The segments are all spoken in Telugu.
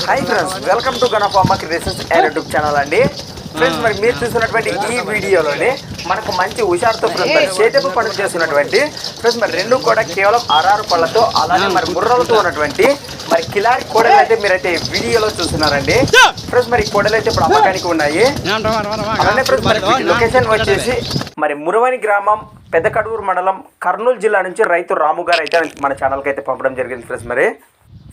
Hi friends, welcome to Ganapamma creations and YouTube channel అండి. ఫ్రెండ్స్, మరి మీరు చూస్తున్నటువంటి ఈ వీడియోలోనే మనకు మంచి హుషారుతో చేతపు పనులు చేస్తున్నటువంటి ఫ్రెండ్స్ మరి రెండు కూడా కేవలం 6 పళ్ళతో అలానే మరి ముర్రలతో ఉన్నటువంటి మరి కిలారి కోడలు అయితే మీరైతే వీడియోలో చూస్తున్నారండి. ఫ్రెండ్స్, మరి కోడలు అయితే ఇప్పుడు అమ్మకానికి ఉన్నాయి. అలానే ఫ్రెండ్స్ మరి లొకేషన్ వచ్చేసి మరి మురవని గ్రామం, పెద్ద కడూరు మండలం, కర్నూలు జిల్లా నుంచి రైతు రాము గారు అయితే మన ఛానల్కి అయితే పంపడం జరిగింది.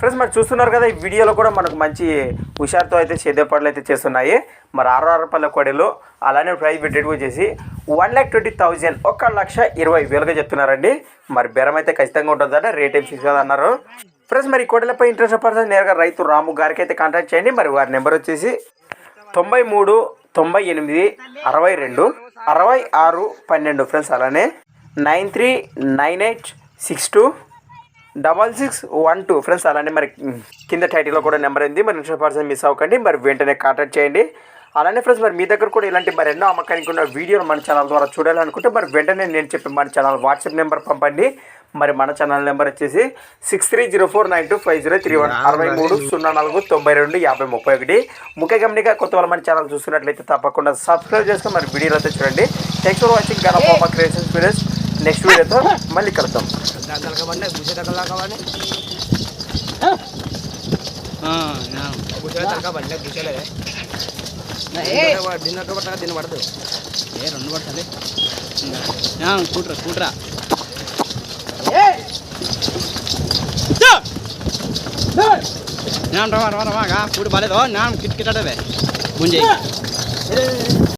ఫ్రెండ్స్ మరి చూస్తున్నారు కదా, ఈ వీడియోలో కూడా మనకు మంచి హుషారుతో అయితే సేద్యపాట్లు అయితే చేస్తున్నాయి. మరి 6 పళ్ళ కోడలు అలానే ప్రైస్ రేట్ వచ్చేసి 1,20,000 1,20,000గా చెప్తున్నారండి. మరి బేరం అయితే ఖచ్చితంగా ఉంటుందట, రేట్ ఏం ఫిక్స్ కదా అన్నారు. ఫ్రెండ్స్ మరి కోడలపై ఇంట్రెస్ట్ పర్సన్ నేరుగా రైతు రాము గారికి అయితే కాంటాక్ట్ చేయండి. మరి వారి నెంబర్ వచ్చేసి 93 98 62 66 12 ఫ్రెండ్స్, అలానే 9398 62 6612 ఫ్రెండ్స్, అలానే మరి కింద టైటిల్లో కూడా నెంబర్ ఉంది. మరి ఇంట్రెస్ట్ మిస్ అవ్వకండి, మరి వెంటనే కాంటాక్ట్ చేయండి. అలానే ఫ్రెండ్స్ మరి మీ దగ్గర కూడా ఇలాంటి మరి ఎన్నో అమ్మకానికి ఉన్న వీడియోలు మన ఛానల్ ద్వారా చూడాలనుకుంటే మరి వెంటనే నేను చెప్పి మన ఛానల్ వాట్సాప్ నెంబర్ పంపండి. మరి మన ఛానల్ నెంబర్ వచ్చేసి 6304925031 630492 5031. ముఖ్య గమనిక కొత్త వాళ్ళ మన ఛానల్ చూస్తున్నట్లయితే తప్పకుండా సబ్స్క్రైబ్ చేసుకుని మరి వీడియోలు అయితే చూడండి. Thanks for watching Ganapamma creations videos. Next వీడియోతో మళ్ళీ కలుద్దాం. దీన్ని పడదు రెండు పడుతుంది కూట్రా కూట్రా కూడి బాగాలేదు కిట్ కిట్టడవే ముంజే